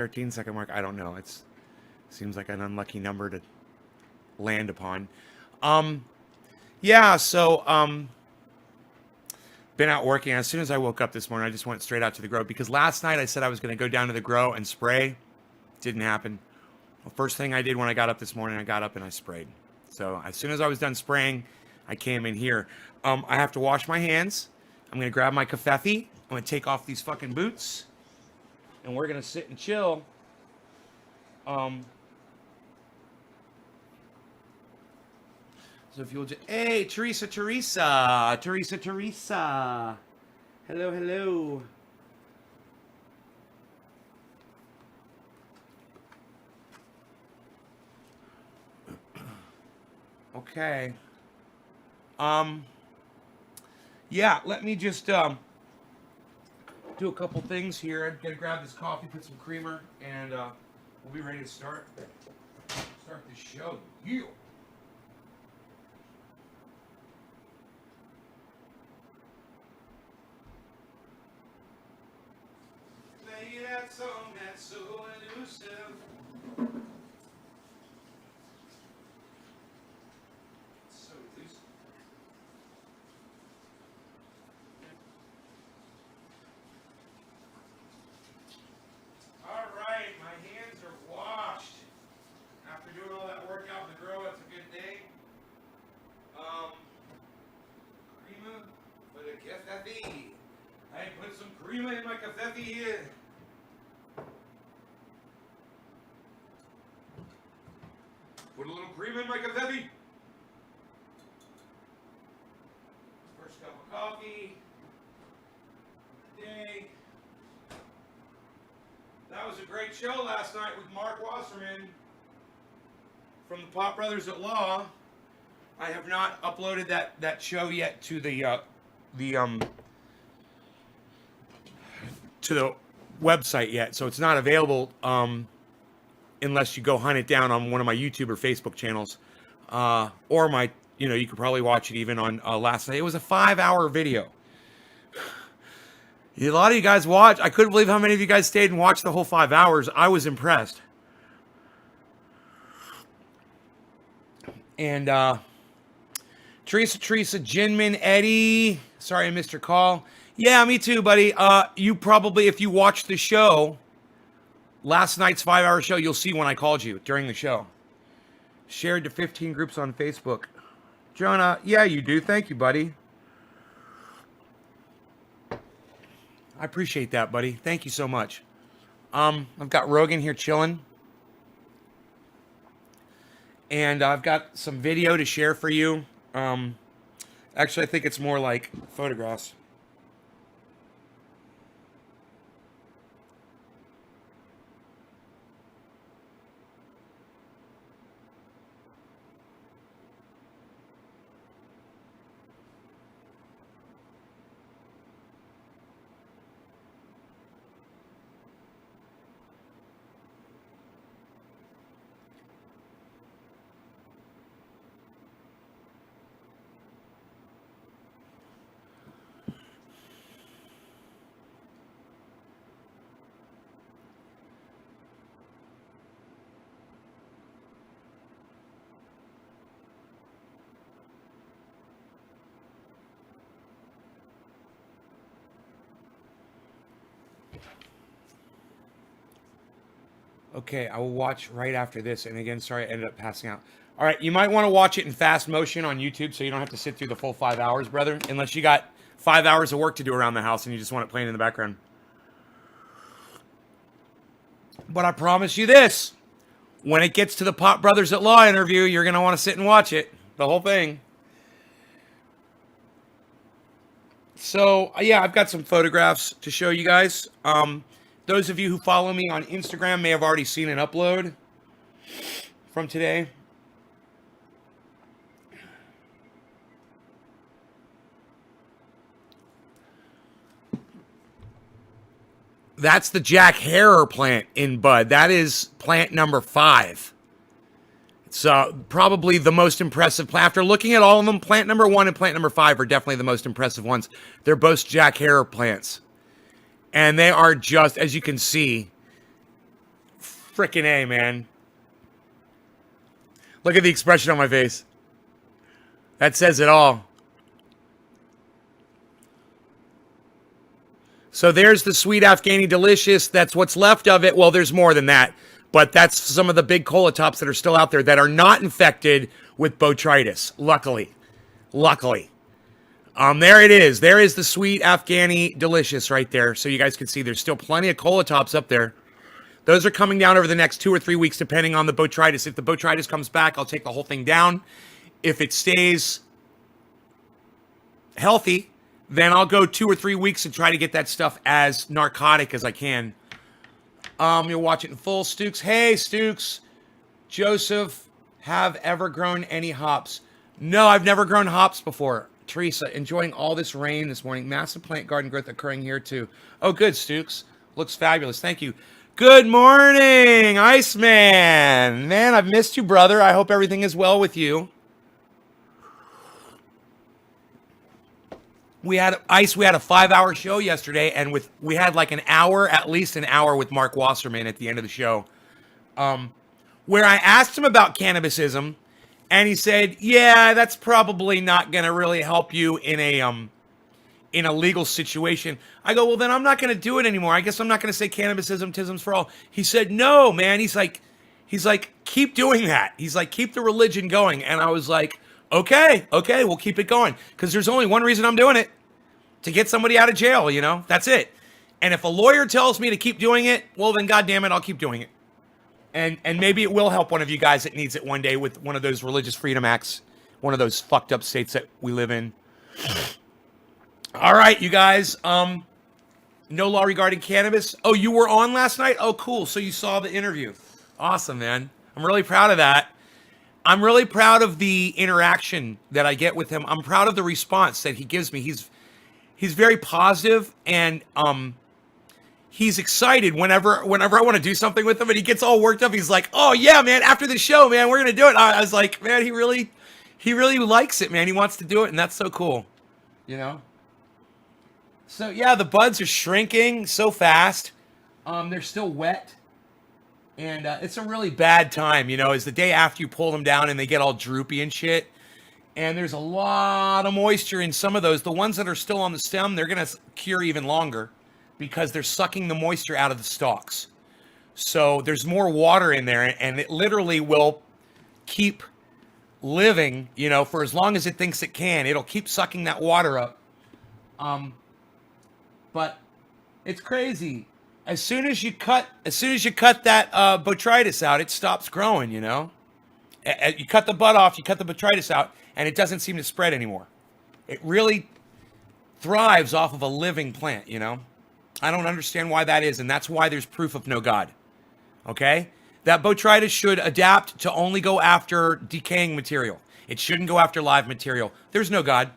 13-second mark. I don't know. It seems like an unlucky number to land upon. Yeah, so been out working. As soon as I woke up this morning, I just went straight out to the grow because last night I said I was going to go down to the grow and spray. Didn't happen. The first thing I did when I got up this morning, I got up and I sprayed. So as soon as I was done spraying, I came in here. I have to wash my hands. I'm going to grab my kafefe. I'm going to take off these fucking boots. And we're going to sit and chill. So if you'll just... Hey, Teresa. Hello. Okay. Yeah, let me just do a couple things here. I'm gonna grab this coffee, put some creamer, and we'll be ready to start the show. Yeah. Play that song that's so elusive. I put some creamer in my kafefe here. Put a little creamer in my kafefe. First cup of coffee of the day. That was a great show last night with Mark Wasserman from the Pop Brothers at Law. I have not uploaded that show yet to the website yet, so it's not available unless you go hunt it down on one of my YouTube or Facebook channels, or my, you could probably watch it even on last night. It was a 5-hour video. A lot of you guys watched. I couldn't believe how many of you guys stayed and watched the whole 5 hours. I was impressed. And Teresa, Jinmin, Eddie. Sorry I missed your call. Yeah, me too, buddy. You probably, if you watched the show, last night's 5-hour show, you'll see when I called you during the show. Shared to 15 groups on Facebook. Jonah, yeah, you do. Thank you, buddy. I appreciate that, buddy. Thank you so much. I've got Rogan here chilling. And I've got some video to share for you. Actually, I think it's more like photographs. Okay, I will watch right after this. And again, sorry, I ended up passing out. All right, you might want to watch it in fast motion on YouTube so you don't have to sit through the full 5 hours, brother. Unless you got 5 hours of work to do around the house and you just want it playing in the background. But I promise you this. When it gets to the Pop Brothers at Law interview, you're going to want to sit and watch it. The whole thing. So, yeah, I've got some photographs to show you guys. Those of you who follow me on Instagram may have already seen an upload from today. That's the Jack Herer plant in bud. That is plant number 5. It's probably the most impressive plant. After looking at all of them, plant number 1 and plant number 5 are definitely the most impressive ones. They're both Jack Herer plants. And they are just, as you can see, Frickin' A, man. Look at the expression on my face. That says it all. So there's the sweet Afghani delicious. That's what's left of it. Well, there's more than that. But that's some of the big cola tops that are still out there that are not infected with botrytis. Luckily. There it is. There is the sweet Afghani delicious right there. So you guys can see there's still plenty of cola tops up there. Those are coming down over the next 2 or 3 weeks, depending on the botrytis. If the botrytis comes back, I'll take the whole thing down. If it stays healthy, then I'll go 2 or 3 weeks and try to get that stuff as narcotic as I can. You'll watch it in full. Stukes. Hey, Stukes. Joseph, have ever grown any hops? No, I've never grown hops before. Teresa, enjoying all this rain this morning. Massive plant garden growth occurring here too. Oh, good, Stukes. Looks fabulous. Thank you. Good morning, Iceman. Man, I've missed you, brother. I hope everything is well with you. We had a 5-hour show yesterday, and we had like at least an hour with Mark Wasserman at the end of the show, where I asked him about cannabisism, and he said, "Yeah, that's probably not going to really help you in a legal situation." I go, "Well, then I'm not going to do it anymore. I guess I'm not going to say cannabisism, tisms for all." He said, "No, man." He's like, "Keep doing that." He's like, "Keep the religion going." And I was like, Okay, we'll keep it going. Because there's only one reason I'm doing it. To get somebody out of jail, That's it. And if a lawyer tells me to keep doing it, well, then goddamn it, I'll keep doing it. And maybe it will help one of you guys that needs it one day with one of those religious freedom acts, one of those fucked up states that we live in. All right, you guys. No law regarding cannabis. Oh, you were on last night? Oh, cool. So you saw the interview. Awesome, man. I'm really proud of that. I'm really proud of the interaction that I get with him. I'm proud of the response that he gives me. He's very positive, and he's excited whenever I want to do something with him, and he gets all worked up. He's like, "Oh yeah, man! After the show, man, we're gonna do it." I was like, "Man, he really likes it, man. He wants to do it, and that's so cool, So yeah, the buds are shrinking so fast. They're still wet. And it's a really bad time, is the day after you pull them down and they get all droopy and shit. And there's a lot of moisture in some of those. The ones that are still on the stem, they're going to cure even longer because they're sucking the moisture out of the stalks. So there's more water in there, and it literally will keep living, for as long as it thinks it can. It'll keep sucking that water up. But it's crazy. As soon as you cut that botrytis out, it stops growing, You cut the bud off, you cut the botrytis out, and it doesn't seem to spread anymore. It really thrives off of a living plant, I don't understand why that is, and that's why there's proof of no God. Okay? That botrytis should adapt to only go after decaying material. It shouldn't go after live material. There's no God.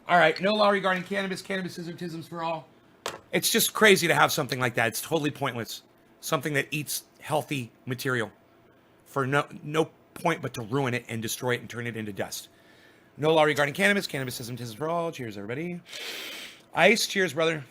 All right, no law regarding cannabis, tisms for all. It's just crazy to have something like that. It's totally pointless. Something that eats healthy material for no point but to ruin it and destroy it and turn it into dust. No law regarding cannabis, tisms for all. Cheers, everybody. Ice, cheers, brother.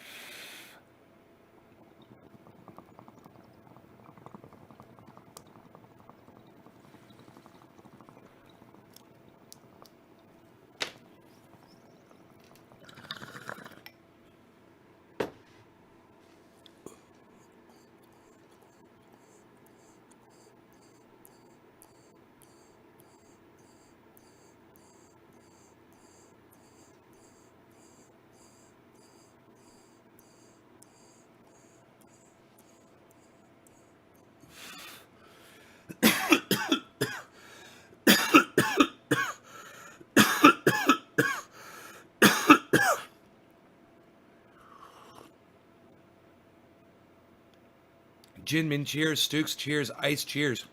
Jinmin, cheers. Stukes, cheers. Ice, cheers.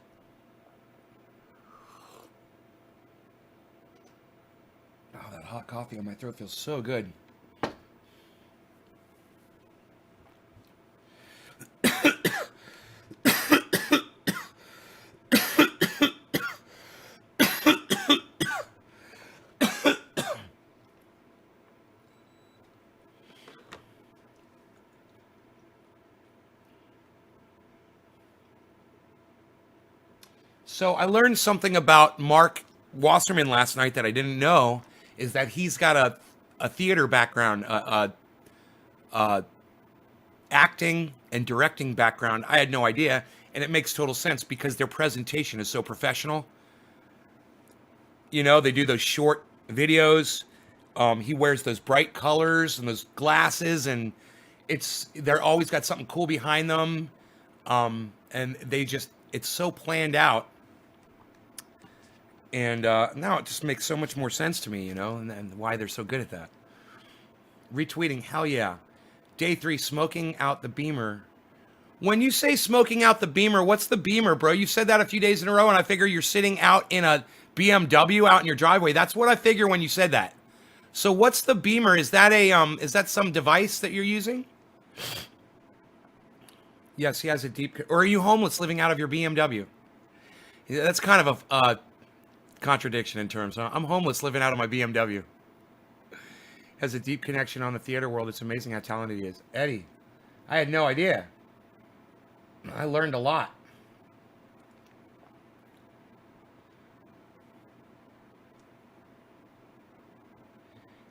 Oh, that hot coffee on my throat feels so good. So I learned something about Mark Wasserman last night that I didn't know, is that he's got a theater background, acting and directing background. I had no idea, and it makes total sense because their presentation is so professional. You know, they do those short videos. He wears those bright colors and those glasses, and they're always got something cool behind them. And it's so planned out. And now it just makes so much more sense to me, you know, and why they're so good at that. Retweeting, hell yeah. Day 3, smoking out the Beamer. When you say smoking out the Beamer, what's the Beamer, bro? You said that a few days in a row, and I figure you're sitting out in a BMW out in your driveway. That's what I figure when you said that. So what's the Beamer? Is that is that some device that you're using? Yes, he has a deep... Or are you homeless living out of your BMW? That's kind of a contradiction in terms. Huh? I'm homeless living out of my BMW. Has a deep connection on the theater world. It's amazing how talented he is. Eddie, I had no idea. I learned a lot.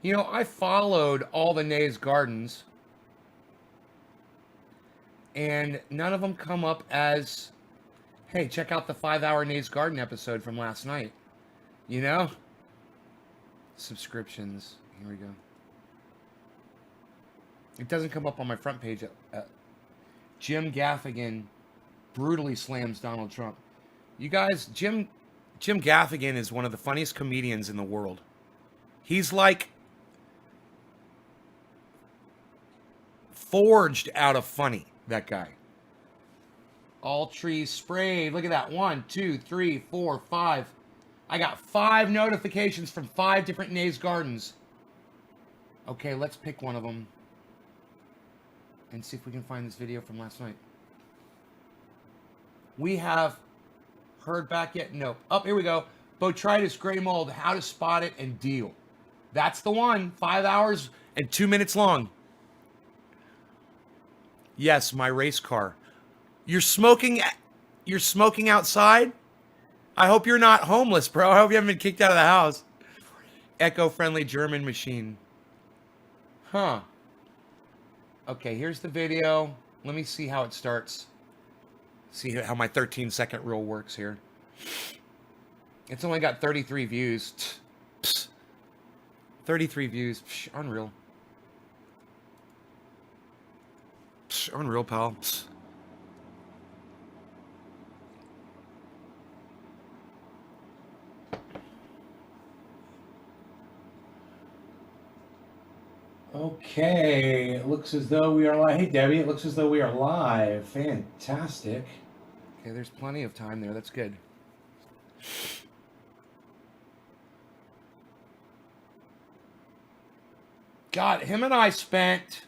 You know, I followed all the Nays Gardens, and none of them come up as, hey, check out the 5-hour Nays Garden episode from last night. You know? Subscriptions. Here we go. It doesn't come up on my front page. Jim Gaffigan brutally slams Donald Trump. You guys, Jim Gaffigan is one of the funniest comedians in the world. He's like forged out of funny, that guy. All trees sprayed. Look at that. 1, 2, 3, 4, 5. I got 5 notifications from 5 different Nays Gardens. Okay, let's pick one of them and see if we can find this video from last night. We have heard back yet? Nope. Oh, here we go. Botrytis gray mold, how to spot it and deal. That's the one. 5 hours and 2 minutes long. Yes, my race car. You're smoking outside? I hope you're not homeless, bro. I hope you haven't been kicked out of the house. Eco-friendly German machine. Huh. Okay, here's the video. Let me see how it starts. See how my 13-second rule works here. It's only got 33 views. Psst. 33 views. Psh, unreal. Psh, unreal, pal. Psh. Okay, it looks as though we are live. Hey, Debbie, it looks as though we are live. Fantastic. Okay, there's plenty of time there. That's good. God, him and I spent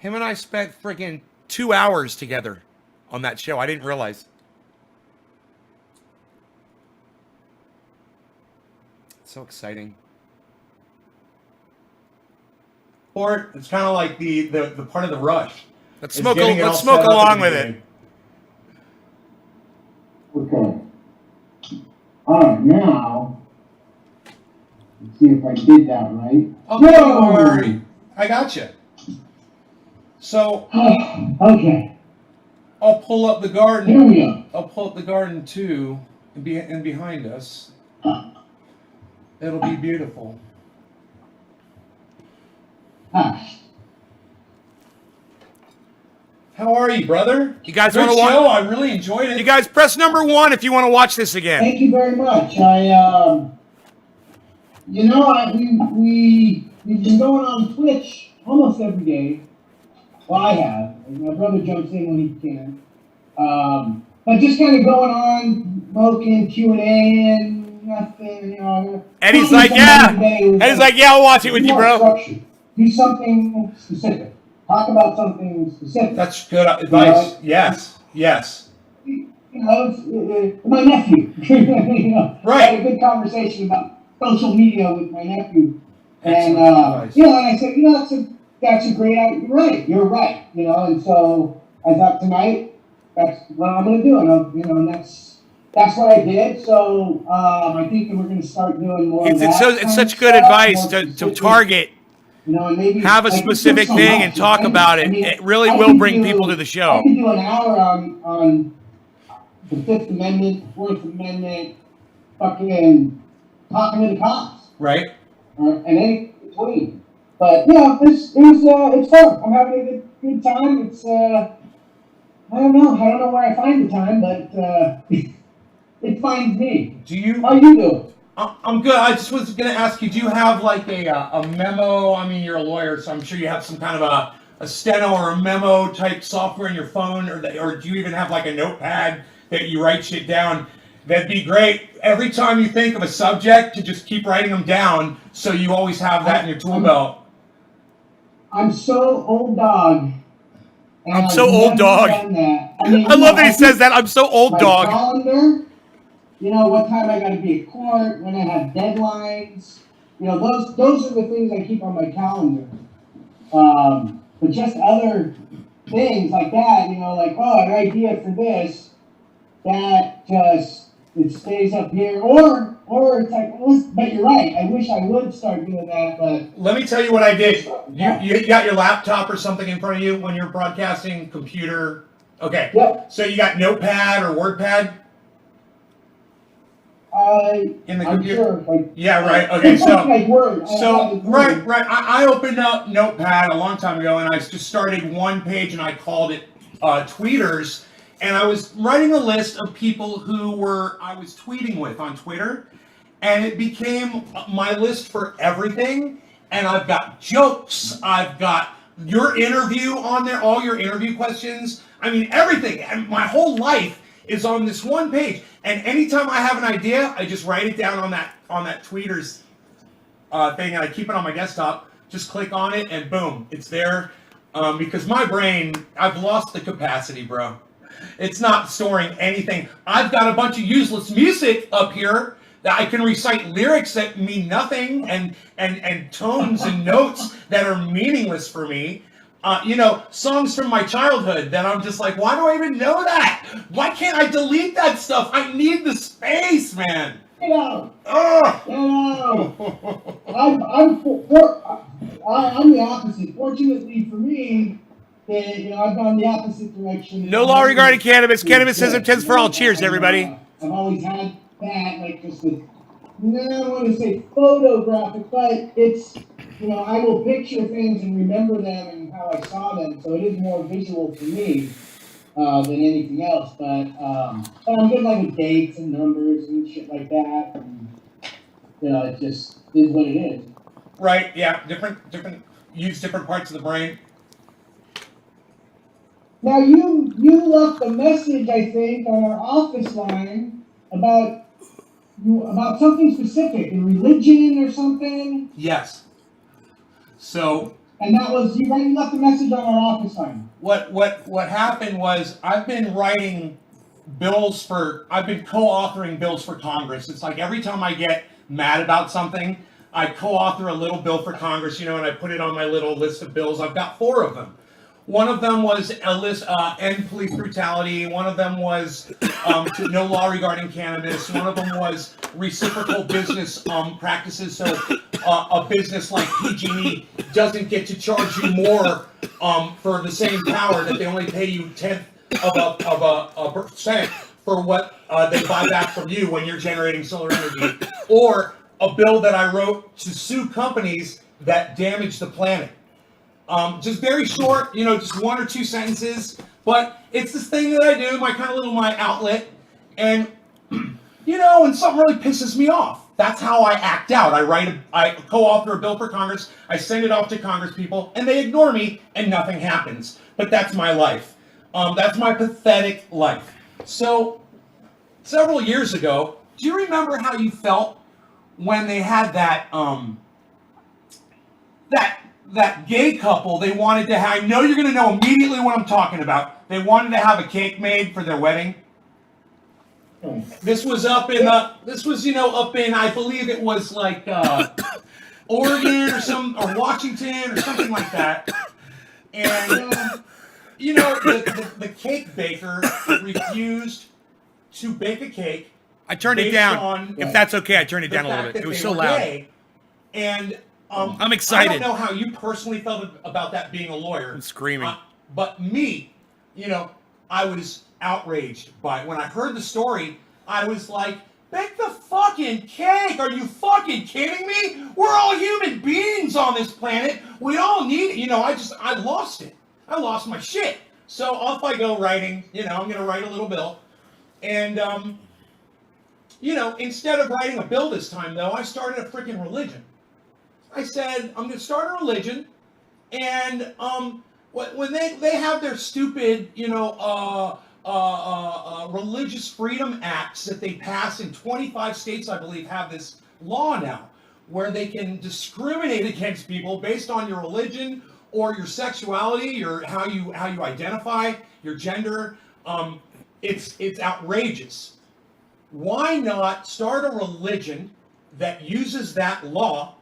freaking 2 hours together on that show. I didn't realize. So exciting. Or it's kind of like the part of the rush. Let's smoke along with it. Okay. All right, now let's see if I did that right. Oh, don't worry. I got you. So okay. I'll pull up the garden. Here we go. I'll pull up the garden too, and behind us. It'll be beautiful. How are you, brother? You guys want to watch? I really enjoyed it. You guys press number 1 if you want to watch this again. Thank you very much. We've been going on Twitch almost every day. Well, I have. My brother jumps in when he can. But just kind of going on, smoking, Q&A, and nothing, you know. Eddie's like, yeah. Eddie's like, yeah, I'll watch it with you, bro. Structured. Do something specific. Talk about something specific. That's good advice. Yes. You know, my nephew. You know, right. I had a good conversation about social media with my nephew, and nice. you know, and I said, you know, that's a great idea. You're right. You know, and so I thought tonight, that's what I'm gonna do, and that's what I did. So I think that we're gonna start doing more of that. It's such good advice to target. And maybe Have a specific thing and talk about it. It really will bring people to the show. I could do an hour on the Fifth Amendment, Fourth Amendment, fucking talking to the cops, Right. and any between. But it's fun. I'm having a good time. It's I don't know where I find the time, but it finds me. How you doing? I'm good. I just was going to ask you, do you have like a memo? I mean, you're a lawyer, so I'm sure you have some kind of a steno or a memo type software in your phone, or do you even have like a notepad that you write shit down? That'd be great. Every time you think of a subject, to just keep writing them down, so you always have that in your tool belt. I'm so old dog. I'm so old dog. I love that he says that. I'm so old dog. Calendar, what time I got to be at court, when I have deadlines. Those are the things I keep on my calendar. But just other things like that, like, an idea for this, that just, it stays up here. Or it's like, but you're right. I wish I would start doing that, but. Let me tell you what I did. You got your laptop or something in front of you when you're broadcasting, computer. Okay. Yep. So you got Notepad or WordPad? In the computer? Sure, yeah, right. Okay, so like Word. Right. I opened up Notepad a long time ago, and I just started one page, and I called it Tweeters, and I was writing a list of people who I was tweeting with on Twitter, and it became my list for everything. And I've got jokes. I've got your interview on there, all your interview questions. I mean, everything. And my whole life is on this one page. And anytime I have an idea, I just write it down on that Tweeters thing, and I keep it on my desktop. Just click on it, and boom, it's there. Because my brain, I've lost the capacity, bro. It's not storing anything. I've got a bunch of useless music up here that I can recite lyrics that mean nothing, and tones and notes that are meaningless for me. Songs from my childhood that I'm just like, why do I even know that? Why can't I delete that stuff? I need the space, man. I'm the opposite. Fortunately for me, I've gone the opposite direction. No law regarding cannabis. Cannabism tends for all. Cheers, everybody. I've always had that, like just the, I don't want to say photographic, but it's, I will picture things and remember them and how I saw them, so it is more visual for me than anything else. But I'm good like with dates and numbers and shit like that. And, it just is what it is. Right. Yeah. Different. Use different parts of the brain. Now you left a message, I think, on our office line about something specific, a religion or something. Yes. So. And that was you left a message on our office line. What happened was I've been co-authoring bills for Congress. It's like every time I get mad about something, I co-author a little bill for Congress, and I put it on my little list of bills. I've got 4 of them. One of them was a list, end police brutality. One of them was no law regarding cannabis. One of them was reciprocal business practices. So a business like PG&E doesn't get to charge you more for the same power, that they only pay you 1/10 of a percent for what they buy back from you when you're generating solar energy. Or a bill that I wrote to sue companies that damage the planet. Just very short, just 1 or 2 sentences, but it's this thing that I do, my outlet, and, when something really pisses me off, that's how I act out. I co-author a bill for Congress, I send it off to Congress people, and they ignore me, and nothing happens. But that's my life. That's my pathetic life. So, several years ago, do you remember how you felt when they had that gay couple? They wanted to have, I know you're going to know immediately what I'm talking about. They wanted to have a cake made for their wedding. This was up in, I believe it was like Oregon or Washington or something like that. And you know, the cake baker refused to bake a cake. I turned it based down. on If that's okay, I turned it the down a little fact bit. that It was they so were loud. gay. And I'm excited. I don't know how you personally felt about that being a lawyer. I'm screaming. But me, you know, I was outraged by it. When I heard the story, I was like, bake the fucking cake. Are you fucking kidding me? We're all human beings on this planet. We all need it. You know, I lost it. I lost my shit. So off I go writing. You know, I'm going to write a little bill. And, you know, instead of writing a bill this time, though, I started a freaking religion. I said, I'm going to start a religion. And when they have their stupid, you know, religious freedom acts that they pass in 25 states, I believe, have this law now, where they can discriminate against people based on your religion or your sexuality or how you identify, your gender. It's outrageous. Why not start a religion that uses that law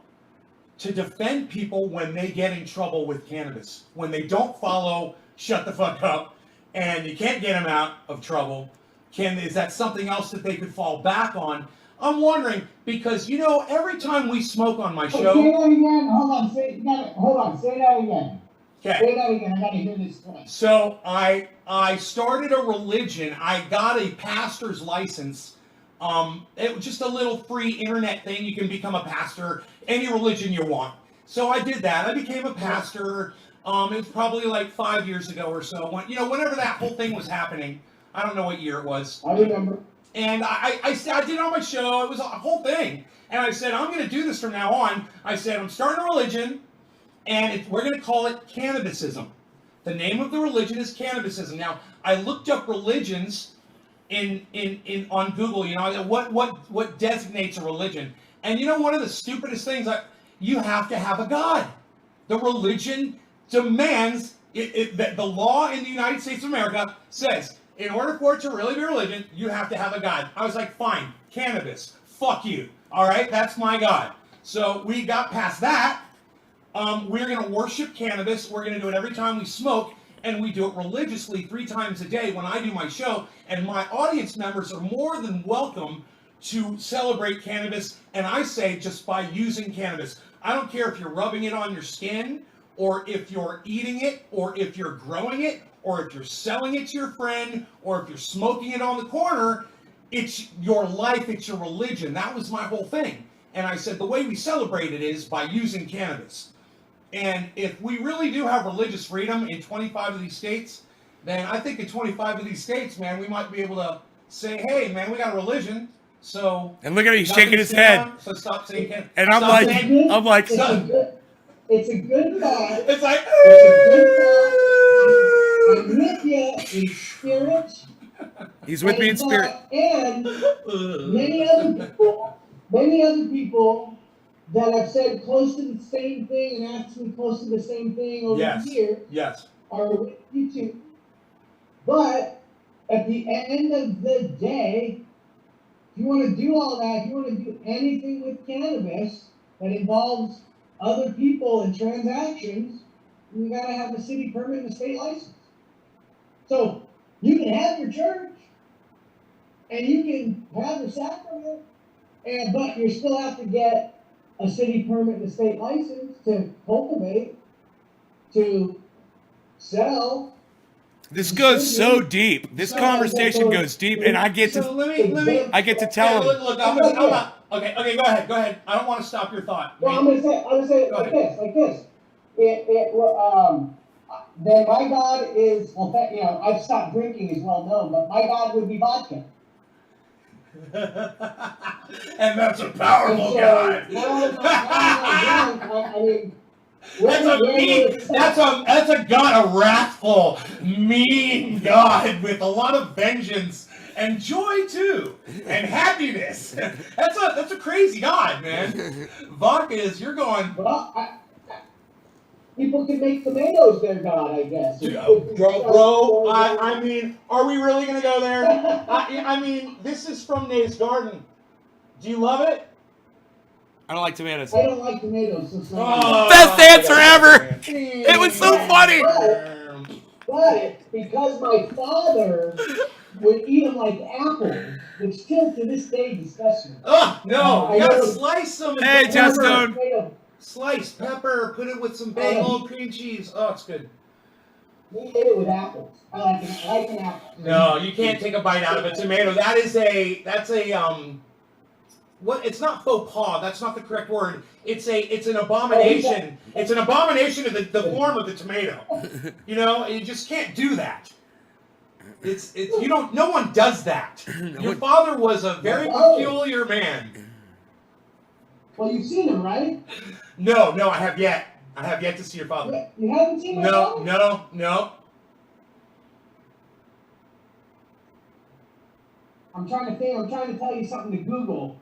to defend people when they get in trouble with cannabis, when they don't follow shut the fuck up, and you can't get them out of trouble? Is that something else that they could fall back on? I'm wondering, because, you know, every time we smoke on my Say show... that again. Hold on. Say that again. Okay. Say that again. I gotta hear this twice. So I started a religion. I got a pastor's license. It was just a little free internet thing. You can become a pastor, any religion you want. So I did that. I became a pastor. It was probably like 5 years ago or so. When, you know, whenever that whole thing was happening, I don't know what year it was. I remember. And I did it on my show. It was a whole thing. And I said, I'm going to do this from now on. I said, I'm starting a religion, and we're going to call it Cannabisism. The name of the religion is Cannabisism. Now, I looked up religions in on Google, you know, what designates a religion. And you know, one of the stupidest things, you have to have a God. The religion demands, the law in the United States of America says, in order for it to really be a religion, you have to have a God. I was like, fine, cannabis, fuck you. All right, that's my God. So we got past that. We're going to worship cannabis. We're going to do it every time we smoke. And we do it religiously 3 times a day when I do my show. And my audience members are more than welcome to celebrate cannabis. And I say just by using cannabis. I don't care if you're rubbing it on your skin, or if you're eating it, or if you're growing it, or if you're selling it to your friend, or if you're smoking it on the corner. It's your life, it's your religion. That was my whole thing. And I said the way we celebrate it is by using cannabis. And if we really do have religious freedom in 25 of these states, then I think in 25 of these states, man, we might be able to say, hey, man, we got a religion, so... And look at him, he's shaking his head. So stop saying cannabis. And I'm like, It's a good thought. It's like... I'm with you in spirit. He's with me in spirit. And many other people that have said close to the same thing and asked me close to the same thing over Yes. the year Yes. are with you too. But at the end of the day, if you want to do all that, if you want to do anything with cannabis that involves other people and transactions, you gotta have a city permit and a state license. So you can have your church and you can have the sacrament, but you still have to get a city permit and a state license to cultivate, to sell. This goes so deep. This conversation goes deep, and I get to tell him. Look, okay, go ahead. I don't want to stop your thought. Well, I'm gonna say it like this. Then my God is, well, you know, I've stopped drinking is well known, but my God would be vodka. And that's a powerful God. That's a God, a wrathful, mean God with a lot of vengeance and joy too, and happiness. That's a crazy God, man. Vodka is, you're going. Well, people can make tomatoes their God, I guess. Bro, I mean, are we really gonna go there? I mean, this is from Nate's Garden. Do you love it? I don't like tomatoes. I don't like tomatoes. So Best answer ever! It was so funny! But because my father would eat them like apples, which still to this day disgusts me. Oh, no. I You gotta know. slice them. and Hey, put Justin. pepper. Tomato. Slice pepper, put it with some bagel, cream cheese. Oh, it's good. We ate it with apples. I like an apple. No, you can't take a bite out of a tomato. That's a what? It's not faux pas. That's not the correct word. It's an abomination. It's an abomination to the form of the tomato. You know, you just can't do that. It's you don't. No one does that. Your father was a very peculiar man. Well, you've seen him, right? No, I have yet. I have yet to see your father. You haven't seen him? No. I'm trying to think. I'm trying to tell you something to Google.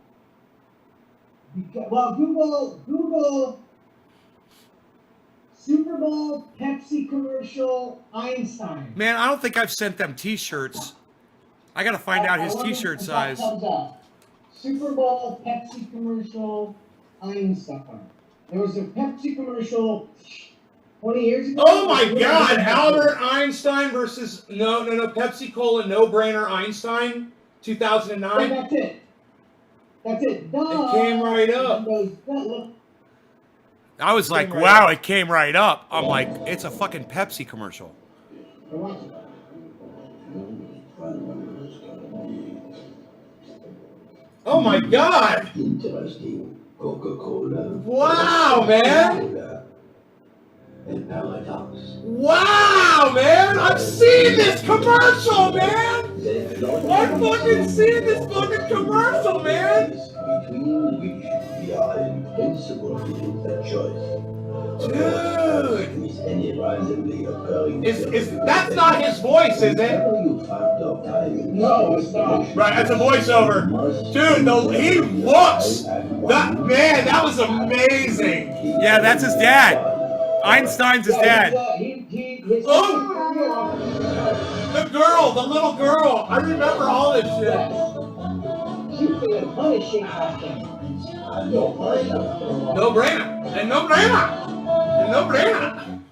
Google Super Bowl Pepsi commercial Einstein. Man, I don't think I've sent them T-shirts. I gotta find out his T-shirt size. Super Bowl Pepsi commercial Einstein. There was a Pepsi commercial 20 years ago. Oh my God! Albert Einstein versus Pepsi Cola, no brainer Einstein, 2009. That's it. Duh. It came right up. I was like, wow, it came right up. I'm like, it's a fucking Pepsi commercial. Oh my God! Interesting. Coca-Cola. Wow, man! And Paradox. Wow, man! I've seen this commercial, man! I've fucking seen this fucking commercial, man! Between which we are in principle in the choice. Dude! Is any randomly occurring. Is that's not his voice, is it? No, it's not. Right, that's a voiceover. Dude, he looks. That was amazing. Yeah, that's his dad. Einstein's his dad. The little girl. I remember all this shit. No brainer.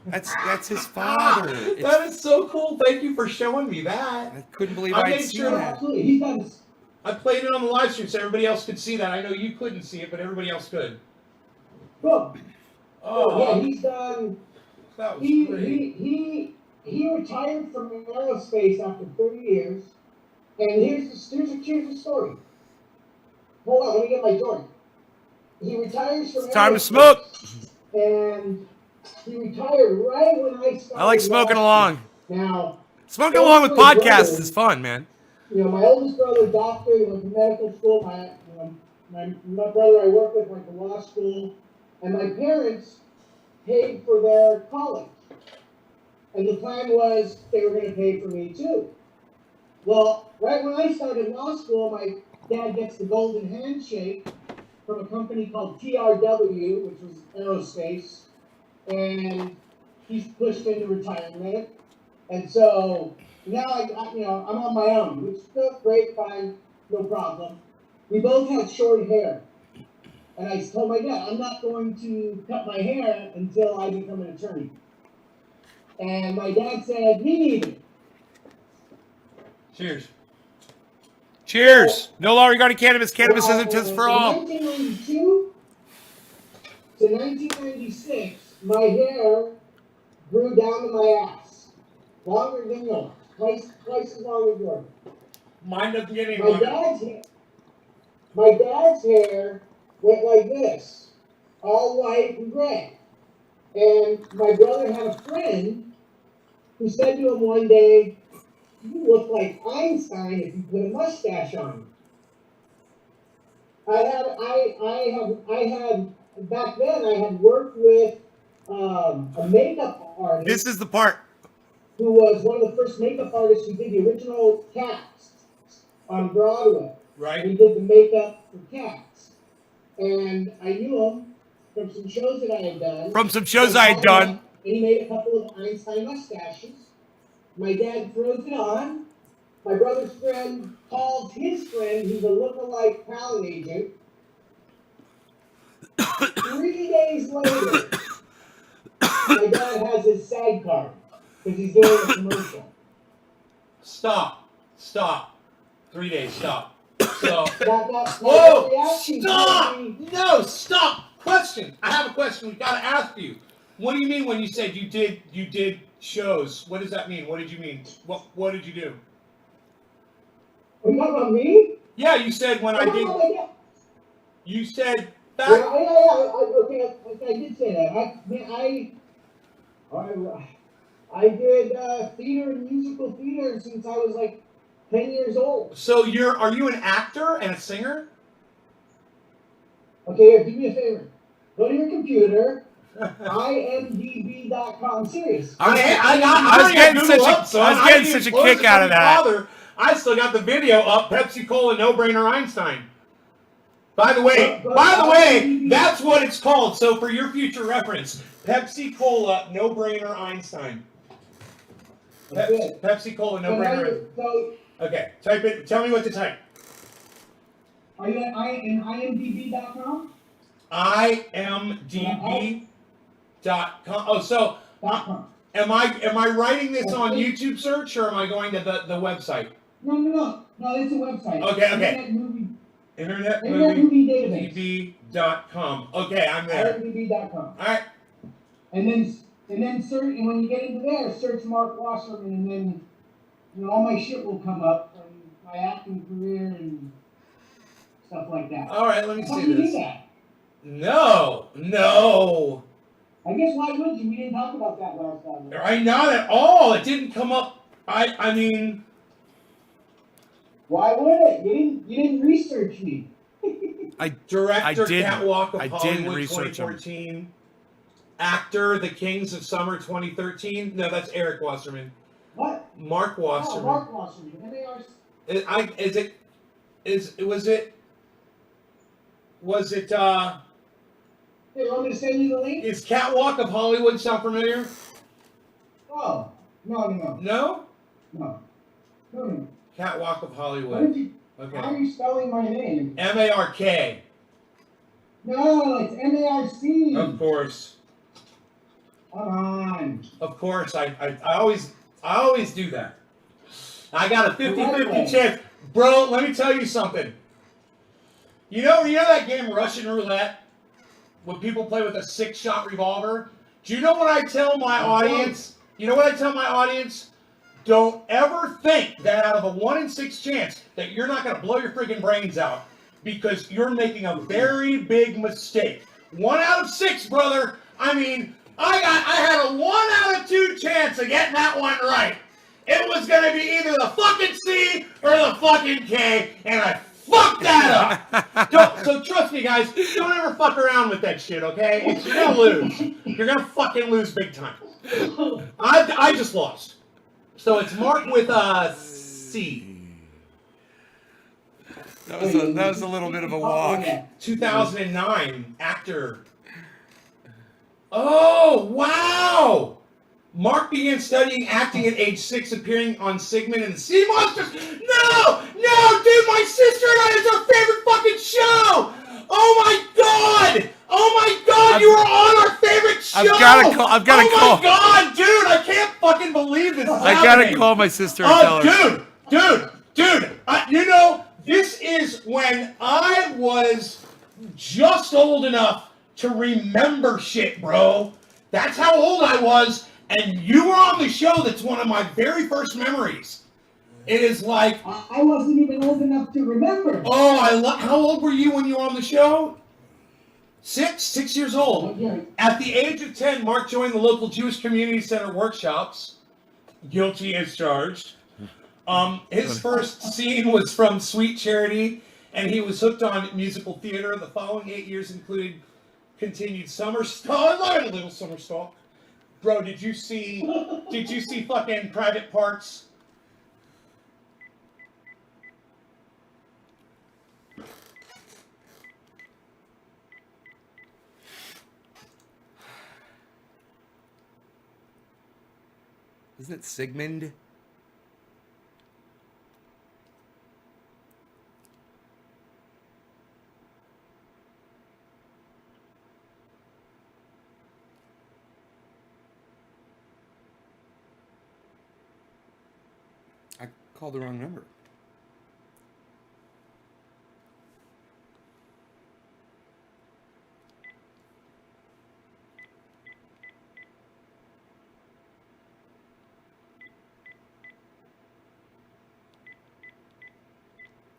That's his father. That is so cool. Thank you for showing me that. I couldn't believe I I'd made seen sure- that. I played it on the live stream so everybody else could see that. I know you couldn't see it, but everybody else could. Cool. Oh, Yeah, he's done. that was great. He retired from aerospace after 30 years, and here's the story. Hold on, let me get my joint. He retires from Time to aerospace, smoke. and he retired right when I started. I like smoking along. Now, Smoking along with podcasts is fun, man. you know, my oldest brother, doctor, he went to medical school. My brother I work with went to law school, and my parents paid for their college. And the plan was they were going to pay for me too. Well, right when I started law school, my dad gets the golden handshake from a company called TRW, which was aerospace, and he's pushed into retirement. And so now I'm on my own, which is great, fine, no problem. We both had short hair. And I told my dad, I'm not going to cut my hair until I become an attorney. And my dad said, me neither. Cheers. Cheers. No longer regarding cannabis. Cannabis isn't just for all. From 1992 to 1996, my hair grew down to my ass. Longer than yours. Twice as long as yours. Mine doesn't get any My longer. dad's hair went like this, all white and gray. And my brother had a friend who said to him one day, "You look like Einstein if you put a mustache on." I had back then I had worked with a makeup artist This is the part. who was one of the first makeup artists who did the original Cats on Broadway. Right? He did the makeup for Cats. And I knew him from some shows that I had done. From some shows I had done. And he made a couple of Einstein mustaches. My dad throws it on. My brother's friend calls his friend, who's a lookalike talent agent. 3 days later, my dad has his SAG card. because he's doing a commercial. Stop. 3 days. Stop. So. That Whoa! reaction Stop! told me- No, stop! Question. I have a question. We gotta ask you. What do you mean when you said you did shows? What does that mean? What did you mean? What did you do? Are you talking about me? Yeah, you said when I did. Yeah. You said Yeah, back. okay, I did say that. I did theater and musical theater since I was like 10 years old. So are you an actor and a singer? Okay, here, do me a favor. Go to your computer, imdb.com. Serious. I was I getting Google such a- up, son. I was I getting didn't such a close kick it out from of your that. father. I still got the video up. Pepsi Cola, No Brainer, Einstein. By the way, that's what it's called. So for your future reference, Pepsi Cola, No Brainer, Einstein. Pepsi Cola, No Brainer. So, Okay, type it. Tell me what to type. are you in imdb.com? imdb.com. Oh, so .com. am I writing this on YouTube search or am I going to the website? No, it's a website. Okay. Internet movie database. InternetMovieDB.com. Okay, I'm there. imdb.com. All right. And then search, and when you get into there, search Mark Wasserman, and then all my shit will come up from my acting career and stuff like that. All right, let me I thought see you knew this. that. No. I guess why would you? We didn't talk about that last time. Right, not at all. It didn't come up. I mean, Why would it? You didn't research me. director, didn't. Catwalk of I didn't Hollywood research him. 2014. Actor, The Kings of Summer 2013. No, that's Eric Wasserman. What? Mark Oh, Wasserman. Mark Wasserman. MARC. Was it Hey, you want me to send you the link? is Catwalk of Hollywood sound familiar? Oh, no. No? Catwalk of What Hollywood. did you? How are Okay. you spelling my name? MARK. No, it's MARC. Of course. Come on. Of course. I always do that. I got a 50-50 chance. Bro, let me tell you something. You know that game Russian Roulette? When people play with a 6-shot revolver? Do you know what I tell my audience? Don't ever think that out of a 1 in 6 chance that you're not going to blow your freaking brains out because you're making a very big mistake. 1 out of 6, brother. I mean, I had a 1 out of 2 chance of getting that one right. It was going to be either the fucking C or the fucking K, and I fucked that up. So trust me, guys, don't ever fuck around with that shit, okay? You're going to lose. You're going to fucking lose big time. I just lost. So it's marked with a C. That was a little bit of a walk. 2009 actor. Oh, wow! Mark began studying acting at age 6, appearing on Sigmund and the Sea Monsters. No, dude, my sister and I, it's our favorite fucking show. Oh my God, you are on our favorite show. I've gotta call. Oh my God, dude, I can't fucking believe this. I gotta call my sister and tell her. Dude, this is when I was just old enough to remember shit, bro. That's how old I was, and you were on the show. That's one of my very first memories. It is like, I wasn't even old enough to remember. oh, how old were you when you were on the show? 6 years old. Yeah. At the age of 10, Mark joined the local Jewish Community Center workshops. Guilty as charged. His first scene was from Sweet Charity, and he was hooked on musical theater. The following 8 years included continued summer stalk. Look at a little summer stalk. Bro, did you see fucking Private Parts? Isn't it Sigmund? Called the wrong number.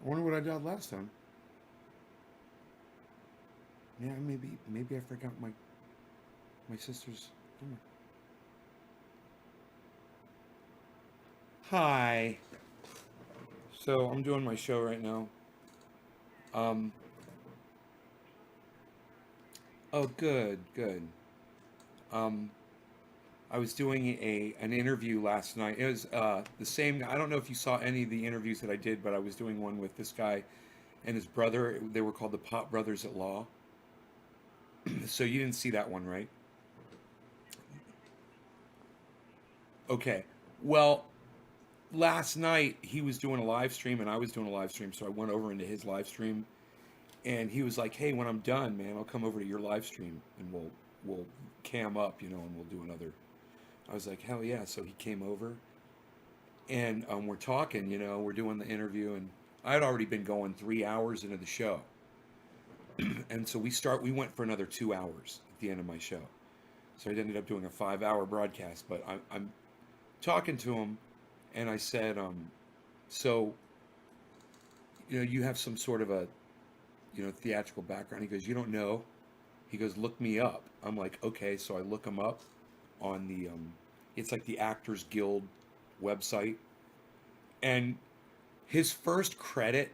I wonder what I dialed last time. Yeah, maybe I forgot my sister's number. Hi. So I'm doing my show right now. Oh, good. I was doing an interview last night. It was the same. I don't know if you saw any of the interviews that I did, but I was doing one with this guy and his brother. They were called the Pop Brothers at Law. So you didn't see that one, right? Okay. Well, last night he was doing a live stream and I was doing a live stream, so I went over into his live stream, and he was like, "Hey, when I'm done, man, I'll come over to your live stream and we'll cam up, and we'll do another." I was like, "Hell yeah!" So he came over, and we're talking, we're doing the interview, and I had already been going 3 hours into the show, and so we went for another 2 hours at the end of my show, so I ended up doing a 5-hour broadcast. But I'm talking to him, and I said, "So, you have some sort of a, theatrical background?" He goes, "You don't know?" He goes, "Look me up." I'm like, "Okay." So I look him up on the, it's like the Actors Guild website. And his first credit,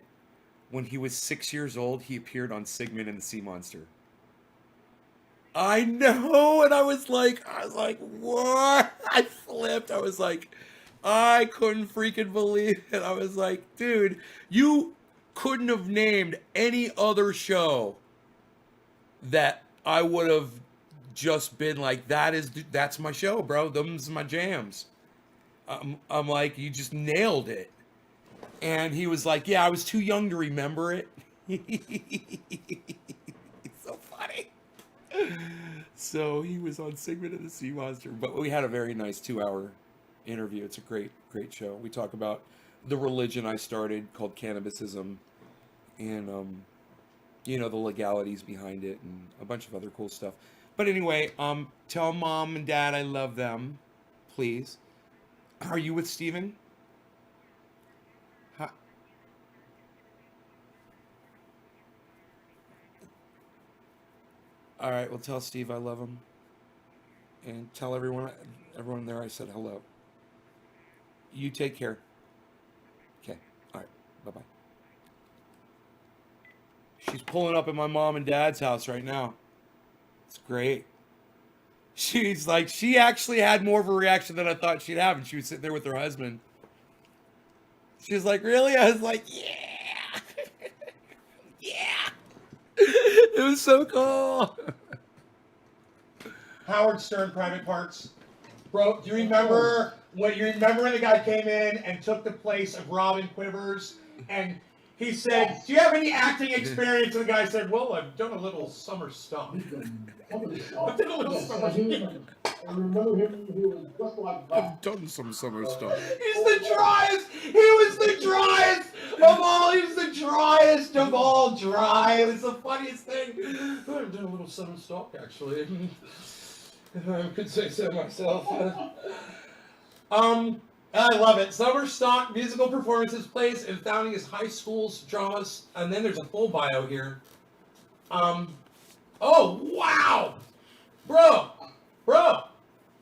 when he was 6 years old, he appeared on Sigmund and the Sea Monster. I know, and I was like, what? I flipped. I was like, I couldn't freaking believe it. I was like, dude, you couldn't have named any other show that I would have just been like, that's my show, bro. Them's my jams. I'm like, you just nailed it. And he was like, yeah, I was too young to remember it. It's so funny. So he was on Sigmund and the Sea Monster, but we had a very nice 2-hour interview. It's a great show. We talk about the religion I started called Cannabism, and the legalities behind it, and a bunch of other cool stuff. But anyway, tell Mom and Dad I love them, please. Are you with Steven? Hi. All right, well, tell Steve I love him, and tell everyone there I said hello. You take care. Okay. All right. Bye-bye. She's pulling up at my mom and dad's house right now. It's great. She's like, she actually had more of a reaction than I thought she'd have, and she was sitting there with her husband. She's like, really? I was like, yeah. Yeah. It was so cool. Howard Stern, Private Parts. Bro, do you remember when the guy came in and took the place of Robin Quivers, and he said, "Do you have any acting experience?" And the guy said, "Well, I've done a little summer stuff." I remember him. He was just like that. I've done some summer stuff. He's the driest. He was the driest of all. He's the driest of all dry. It was the funniest thing. I've done a little summer stuff, actually. If I could say so myself. I love it. Summer stock musical performances, plays, and founding his high school's dramas. And then there's a full bio here. Oh, wow. Bro.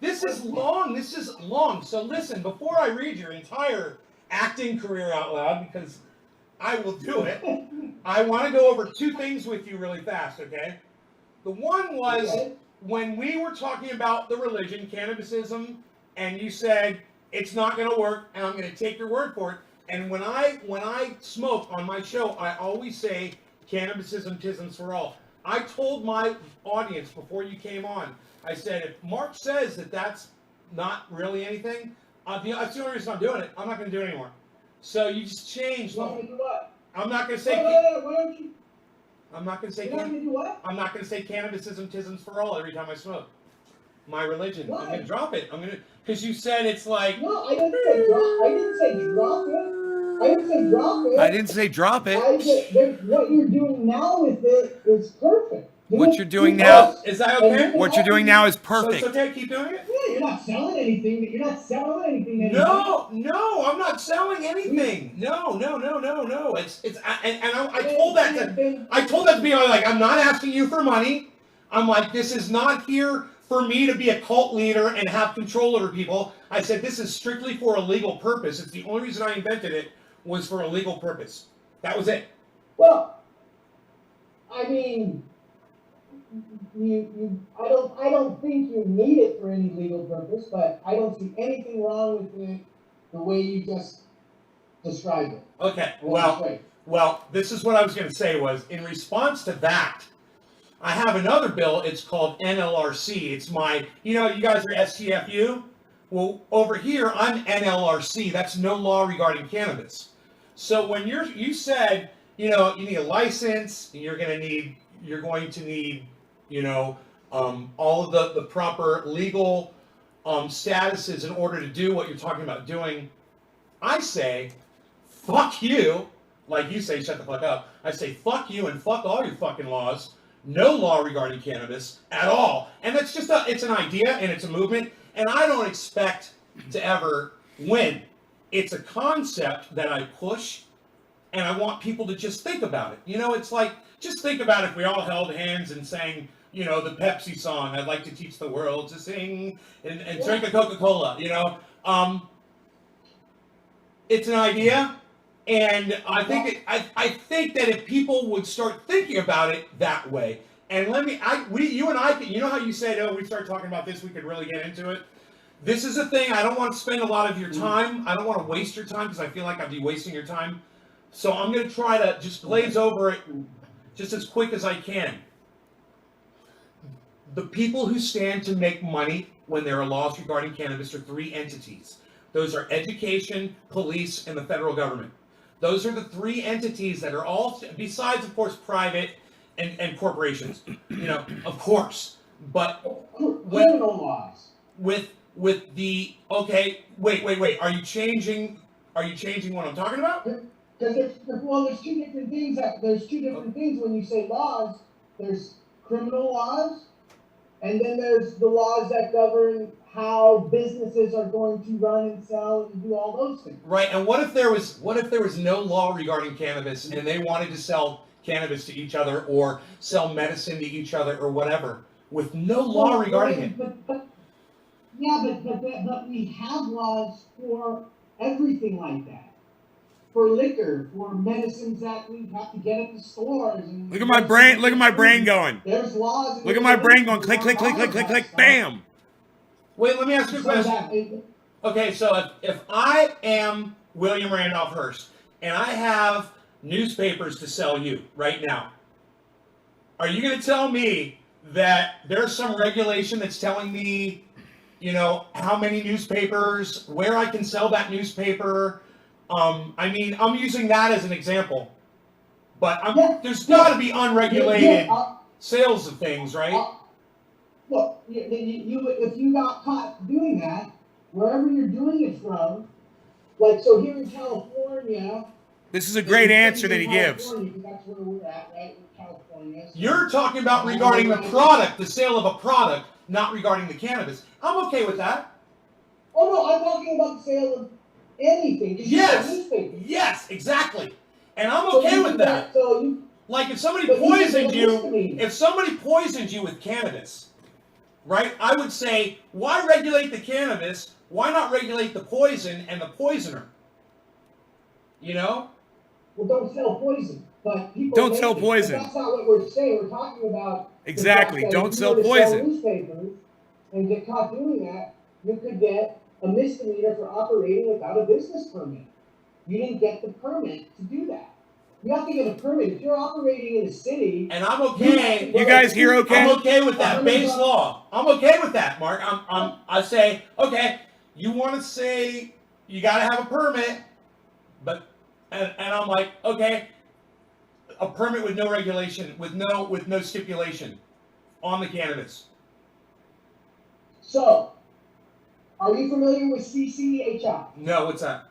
This is long. So listen, before I read your entire acting career out loud, because I will do it, I want to go over 2 things with you really fast, okay? The one was when we were talking about the religion, Cannabism, and you said, it's not going to work, and I'm going to take your word for it. And when I smoke on my show, I always say, Cannabism, tisms for all. I told my audience before you came on, I said, if Mark says that that's not really anything, that's the only reason I'm doing it. I'm not going to do it anymore. So you just changed. You want me to do what? I'm not going to say. Why don't you? I'm not going to say. You want me to do what? I'm not going to say Cannabism, tisms for all every time I smoke. my religion. I'm Why? gonna drop it. Because you said it's like. No, I didn't say drop. I didn't say drop it. I didn't say drop it. I didn't say drop it. What you're doing now with it is perfect. What you're doing now- Is that okay? What you're doing now is So it's perfect. okay, keep doing it? Yeah, you're not selling anything. You're not selling anything anymore. No, I'm not selling anything. No. I told that to be like, I'm not asking you for money. I'm like, this is not here for me to be a cult leader and have control over people. I said, this is strictly for a legal purpose. It's the only reason I invented it was for a legal purpose. That was it. Well, I mean, I don't think you need it for any legal purpose, but I don't see anything wrong with it the way you just described it. Okay, Straight. well, this is what I was going to say was, in response to that, I have another bill. It's called NLRC. It's my, you guys are STFU. Well, over here, I'm NLRC. That's no law regarding cannabis. So when you said, you need a license, you're going to need, all of the proper legal statuses in order to do what you're talking about doing, I say, fuck you. Like you say, shut the fuck up. I say, fuck you and fuck all your fucking laws. No law regarding cannabis at all. And that's just it's an idea and it's a movement. And I don't expect to ever win. It's a concept that I push and I want people to just think about it. It's like, just think about if we all held hands and sang, the Pepsi song, I'd like to teach the world to sing and drink a Coca-Cola, It's an idea. And I think I think that if people would start thinking about it that way, and you and I, how you said, we start talking about this, we could really get into it. This is a thing. I don't want to spend a lot of your time. I don't want to waste your time because I feel like I'd be wasting your time. So I'm going to try to just glaze over it just as quick as I can. The people who stand to make money when there are laws regarding cannabis are three entities. Those are education, police, and the federal government. Those are the three entities that are all, besides, of course, private and corporations, of course. But criminal laws. With the, okay, wait, are you changing what I'm talking about? Because there's two different things. There's two different things when you say laws. There's criminal laws, and then there's the laws that govern how businesses are going to run and sell and do all those things. Right, and what if there was no law regarding cannabis and they wanted to sell cannabis to each other or sell medicine to each other or whatever, with no law regarding it? But we have laws for everything like that. For liquor, for medicines that we have to get at the stores. And Look at my brain going. There's laws. Look at my brain going. Click, click, click, click, click, click, bam. Wait, let me ask you a question. Okay, so if I am William Randolph Hearst and I have newspapers to sell you right now, are you going to tell me that there's some regulation that's telling me, how many newspapers, where I can sell that newspaper? I'm using that as an example, but there's got to be unregulated sales of things, right? Look, if you got caught doing that, wherever you're doing it from, like, so here in California. This is a great answer that he gives. That's where we're at, right? In California. So You're talking about regarding the product, the sale of a product, not regarding the cannabis. I'm okay with that. Oh, no, I'm talking about the sale of anything. Yes, exactly. And I'm okay with that. Like if somebody poisoned you with cannabis, right? I would say, why regulate the cannabis? Why not regulate the poison and the poisoner? Well, don't sell poison. But people don't sell poison. That's not what we're saying. We're talking about exactly. Don't sell poison. Sell newspapers and get caught doing that, you could get a misdemeanor for operating without a business permit. You didn't get the permit to do that. You have to get a permit. If you're operating in a city... And I'm okay. You guys here okay? I'm okay with that base law. I'm okay with that, Mark. I say, okay, you want to say you got to have a permit, but... And I'm like, okay, a permit with no regulation, with no stipulation on the cannabis. So, are you familiar with CCHI? No, what's that?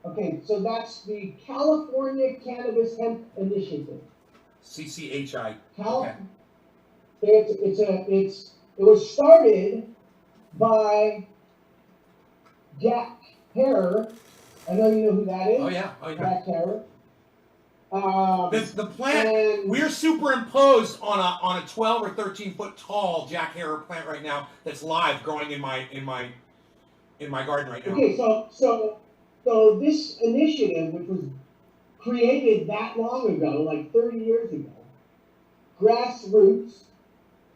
Okay, so that's the California Cannabis Hemp Initiative. CCHI. Cal- Okay. it was started by Jack Herer. I know you know who that is. Oh yeah. Oh yeah. Jack Herer. The plant, and- we're superimposed on a 12 or 13 foot tall Jack Herer plant right now that's live growing in my garden right now. Okay, so this initiative, which was created that long ago, like 30 years ago, grassroots,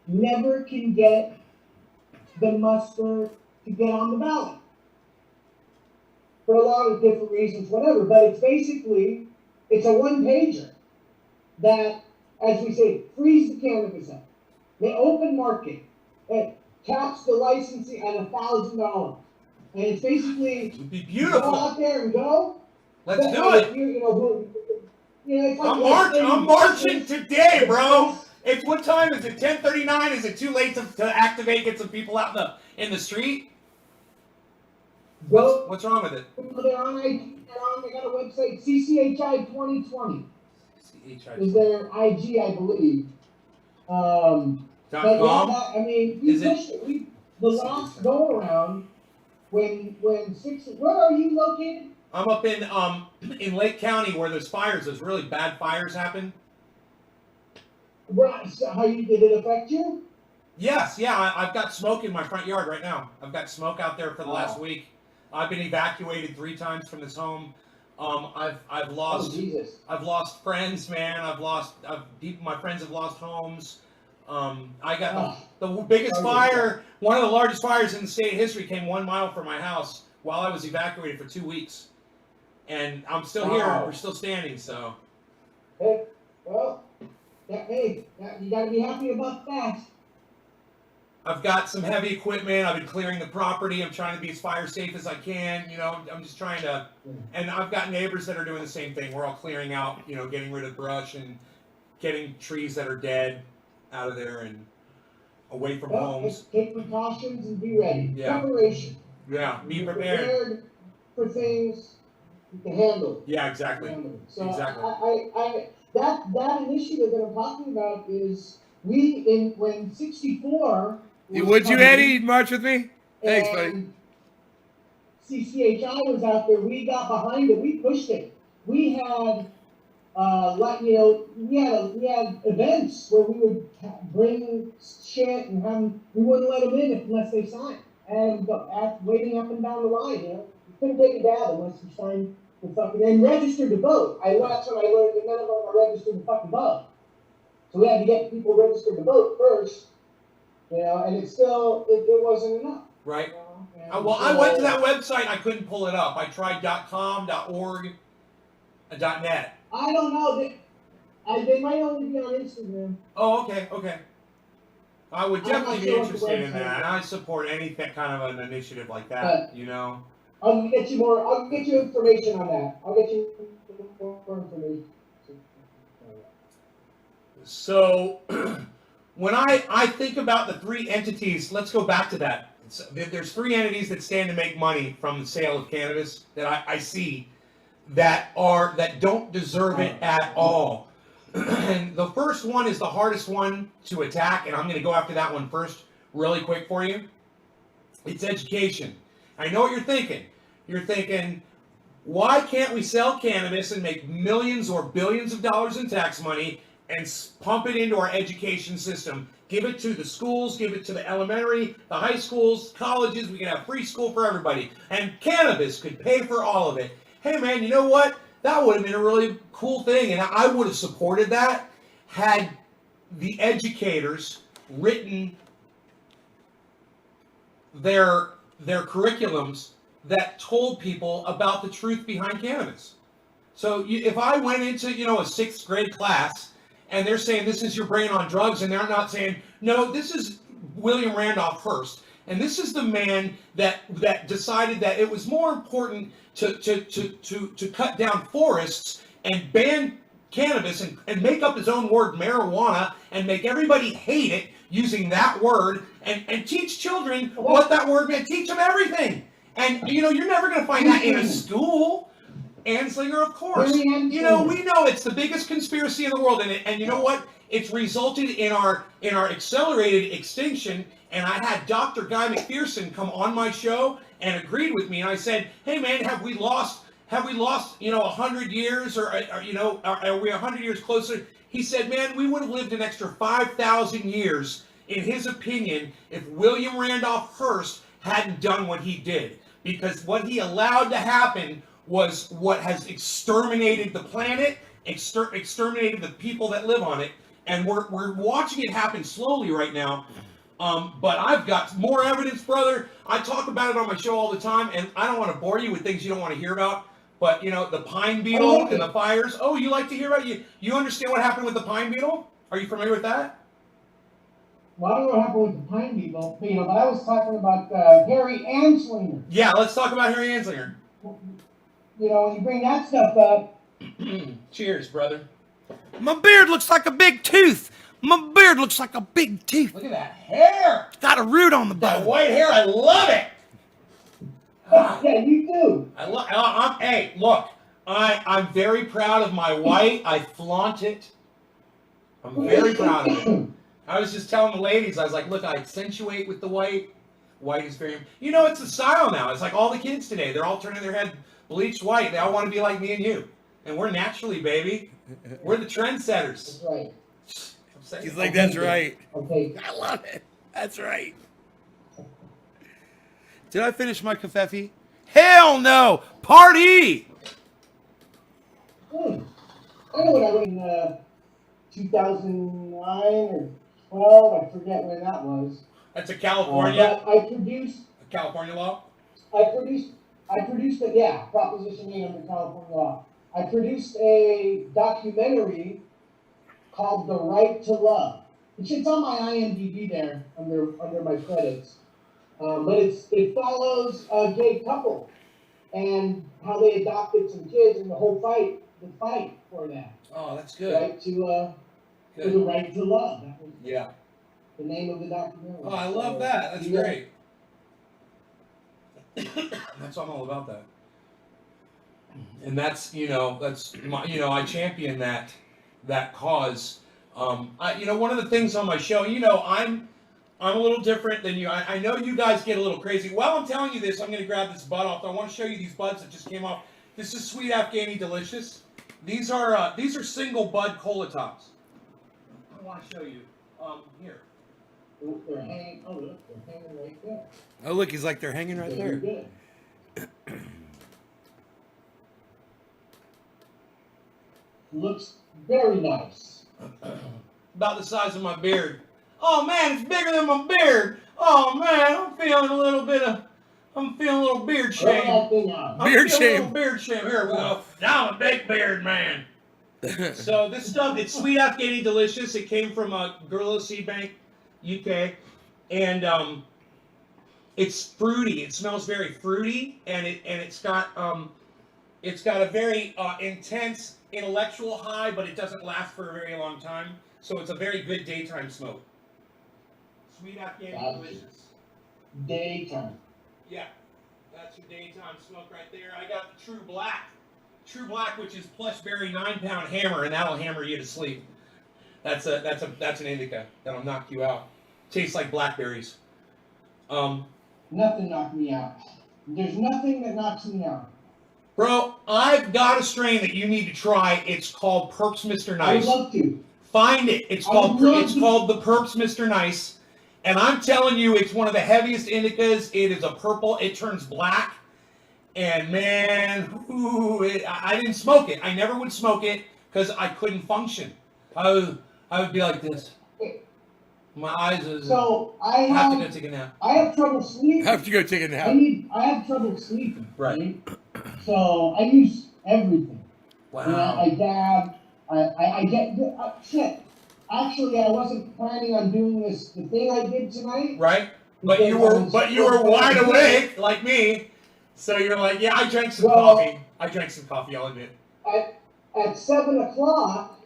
never can get the muster to get on the ballot. For a lot of different reasons, whatever, but it's a one-pager that, as we say, frees the cannabis up. The open market, it caps the licensing at $1,000. And it's basically, It'd be go beautiful. out there and go. Let's But, do hey, it. It's like I'm marching today, bro. It's what time is it? 10:39. Is it too late to activate? Get some people out in the street? Go What's wrong with it? they're on IG, they got a website, CCHI 2020 CHI. is their IG, I believe. But yeah, .com? we Is it- pushed it. The last go around, where are you located? I'm up in Lake County where there's fires. There's really bad fires happen. Right, so did it affect you? Yes, yeah. I've got smoke in my front yard right now. I've got smoke out there for the last week. I've been evacuated 3 times from this home. I've Oh, lost Jesus. I've lost friends, man. My friends have lost homes. I got the biggest fire. One of the largest fires in the state history came 1 mile from my house while I was evacuated for 2 weeks, and I'm still here. Wow. We're still standing. So Hey, well, you gotta be happy about that. I've got some heavy equipment. I've been clearing the property. I'm trying to be as fire safe as I can. You know, I'm just trying to. And I've got neighbors that are doing the same thing. We're all clearing out. You know, getting rid of brush and getting trees that are dead out of there and away from Well, homes. take precautions and be ready. Yeah. Preparation. Yeah, be You're prepared. for things you can handle. Yeah, exactly. So Exactly. that initiative that I'm talking about is when 64. was Would you, coming, Eddie, march with me? Thanks, buddy. and CCHI was out there. We got behind it. We pushed it. We had, we had events where we would bring shit and we wouldn't let them in unless they signed. And waiting up and down the line, you couldn't take a dab unless you signed the fucking and registered to vote. That's what I learned. That none of them are registered to fucking vote. So we had to get people registered to vote first, and it wasn't enough. Right. And Well, I went to that website. I couldn't pull it up. I tried .com, .org, .net. I don't know. They might only be on Instagram. Oh, okay. I would I'm definitely not be sure what the interested in website that. is. And I support anything kind of an initiative like that. You know. I'll get you more. I'll get you information on that. I'll get you more information. So, when I think about the 3 entities, let's go back to that. There's 3 entities that stand to make money from the sale of cannabis that I see that don't deserve it at all. And the first one is the hardest one to attack, and I'm going to go after that one first, really quick for you. It's education. I know what you're thinking. You're thinking, why can't we sell cannabis and make millions or billions of dollars in tax money and pump it into our education system? Give it to the schools, give it to the elementary, the high schools, colleges. We can have free school for everybody. And cannabis could pay for all of it. Hey, man, you know what? That would have been a really cool thing. And I would have supported that had the educators written their curriculums that told people about the truth behind cannabis. So if I went into, a 6th grade class and they're saying this is your brain on drugs, and they're not saying, no, this is William Randolph Hearst, and this is the man that decided that it was more important to cut down forests and ban cannabis and make up his own word marijuana and make everybody hate it using that word and teach children what that word meant. Teach them everything. And, you know, you're never going to find that in a school. Anslinger, of course. You know, we know it's the biggest conspiracy in the world. And you know what? It's resulted in our accelerated extinction. And I had Dr. Guy McPherson come on my show and agreed with me. And I said, hey, man, have we lost, you know, 100 years or you know, are we 100 years closer? He said, man, we would have lived an extra 5,000 years, in his opinion, if William Randolph Hearst hadn't done what he did. Because what he allowed to happen was what has exterminated the planet, exterminated the people that live on it. And we're watching it happen slowly right now. But I've got more evidence, brother. I talk about it on my show all the time, and I don't want to bore you with things you don't want to hear about. But, you know, the pine beetle and the fires. Oh, you like to hear about it? You understand what happened with the pine beetle? Are you familiar with that? Well, I don't know what happened with the pine beetle, but I was talking about Harry Anslinger. Yeah, let's talk about Harry Anslinger. You know, when you bring that stuff up. Cheers, brother. My beard looks like a big tooth. My beard looks like a big tooth. Look at that hair. Got a root on the That bottom. white hair, I love it. Yeah, you do. Hey, look, I'm very proud of my white. I flaunt it. I'm very proud of it. I was just telling the ladies, I was like, look, I accentuate with the white. White is very, you know, it's a style now. It's like all the kids today, they're all turning their head bleached white. They all want to be like me and you. And we're naturally, baby. We're the trendsetters. That's right. He's like, that's right. Okay. I love it. That's right. Did I finish my kafefe? Hell no! Party! I know when I went in 2009 or 12, I forget when that was. That's a California, But I produced, California law. Proposition 8 under California law. I produced a documentary called The Right to Love. It's on my IMDb there under my credits. But it follows a gay couple and how they adopted some kids and the fight for that. Oh, that's good. Right to for the right to love. That was Yeah. the name of the documentary. Oh, I love that. That's great. That's I'm all about that. And that's, you know, that's my, you know, I champion that cause. You know, one of the things on my show, you know, I'm a little different than you. I know you guys get a little crazy. While I'm telling you this, I'm going to grab this bud off. I want to show you these buds that just came off. This is Sweet Afghani Delicious. These are single bud cola tops. I want to show you. Here. They're hanging. Oh, look, they're hanging right there. Oh, look, he's like, they're hanging right Very there. good. Looks very nice. About the size of my beard. Oh man, it's bigger than my beard. Oh man, I'm feeling a little beard Rub shame. that thing out. feeling Beard a shame. little beard shame. Here we go. Now I'm a big beard man. So this stuff, it's Sweet Afghani Delicious. It came from Gorilla Seed Bank, UK, and it's fruity. It smells very fruity, and it's got a very intense intellectual high, but it doesn't last for a very long time. So it's a very good daytime smoke. Sweet Afghani Gotcha. Delicious. Daytime. Yeah, that's your daytime smoke right there. I got the True Black. True Black, which is plush berry 9-pound hammer, and that'll hammer you to sleep. That's an indica that'll knock you out. Tastes like blackberries. Nothing knocked me out. There's nothing that knocks me out. Bro, I've got a strain that you need to try. It's called Perps Mr. I would Nice. love to. Find it. It's called the Perps Mr. Nice. And I'm telling you, it's one of the heaviest indicas. It is a purple. It turns black. And man, I didn't smoke it. I never would smoke it because I couldn't function. I would be like this. My eyes is. So I have to go have take a nap. I have trouble sleeping. Have to go take a nap. I have trouble sleeping. Right. So I use everything. Wow. You know, I dab. I get shit. Actually, I wasn't planning on doing the thing I did tonight. Right. But you were wide awake like me. So you're like, yeah, I drank some coffee. I drank some coffee. I'll admit. At 7 o'clock,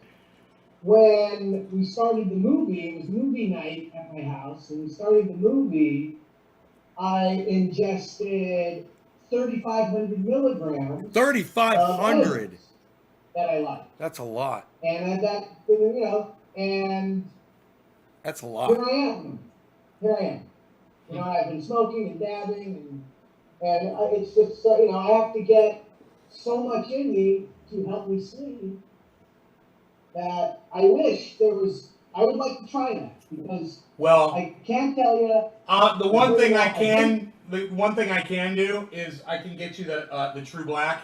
when we started the movie, it was movie night at my house, and we started the movie, I ingested 3,500 milligrams of 3,500. edibles that I like. That's a lot. And at that, you know, and That's a here lot. I am. Here I am. You know, I've been smoking and dabbing, and it's just, you know, I have to get so much in me to help me sleep that I wish there was, I would like to try that, because Well, I can't tell you. the one thing I can do is I can get you the True Black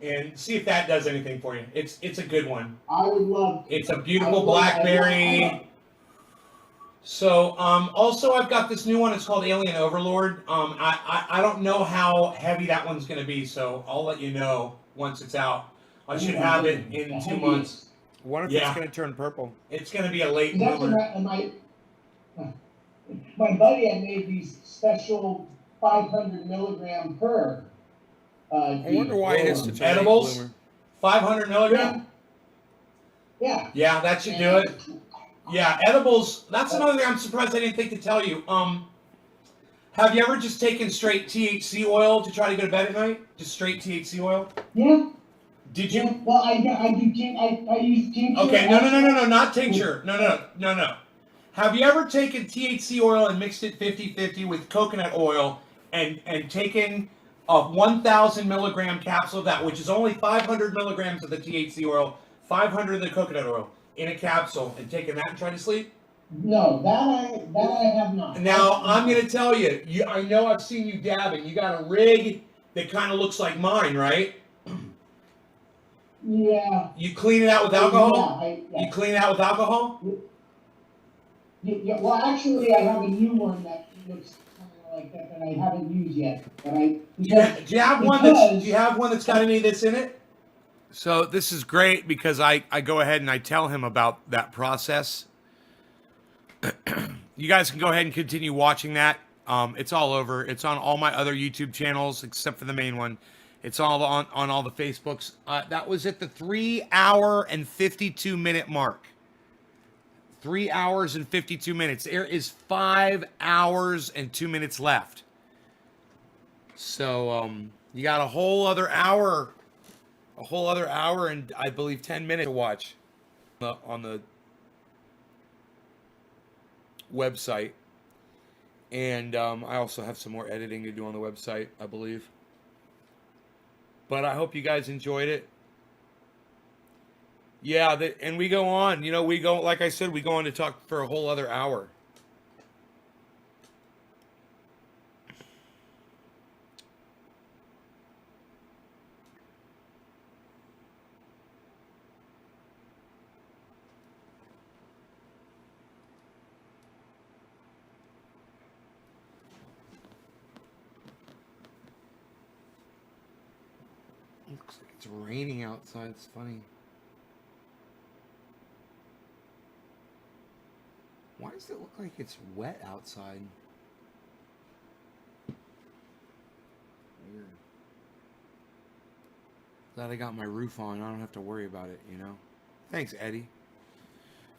and see if that does anything for you. It's a good one. I would love to. It's a I beautiful would love- blackberry. So, also I've got this new one. It's called Alien Overlord. I don't know how heavy that one's going to be, so I'll let you know once it's out. I should have it in 2 months. I wonder if Yeah. it's going to turn purple. It's going to be a late That's bloomer. my buddy had made these special 500 milligram per. I wonder why it is such a late Edibles? bloomer. 500 milligram? Yeah. Yeah, that should do it. Yeah, edibles. That's another thing I'm surprised I didn't think to tell you. Have you ever just taken straight THC oil to try to go to bed at night? Just straight THC oil? Yeah. Did Yeah. you? Well, I use tincture. Okay, no, not tincture. No. Have you ever taken THC oil and mixed it 50-50 with coconut oil and taken a 1,000 milligram capsule of that, which is only 500 milligrams of the THC oil, 500 of the coconut oil in a capsule, and taken that and tried to sleep? No, that I have not. Now, I'm going to tell you, I know I've seen you dabbing. You got a rig that kind of looks like mine, right? Yeah. You clean it out with alcohol? Yeah. You clean it out with alcohol? Yeah, well, actually, I have a new one that looks kind of like that I haven't used yet. But Do you have one that's got any of this in it? So this is great because I go ahead and I tell him about that process. You guys can go ahead and continue watching that. It's all over. It's on all my other YouTube channels except for the main one. It's all on all the Facebooks. That was at the 3 hour and 52 minute mark. 3 hours and 52 minutes. There is 5 hours and 2 minutes left. So you got a whole other hour and I believe 10 minutes to watch on the website. And I also have some more editing to do on the website, I believe. But I hope you guys enjoyed it. Yeah, and we go on. You know, we go, like I said, we go on to talk for a whole other hour. Looks like it's raining outside. It's funny. Why does it look like it's wet outside? Weird. Glad I got my roof on. I don't have to worry about it, you know? Thanks, Eddie.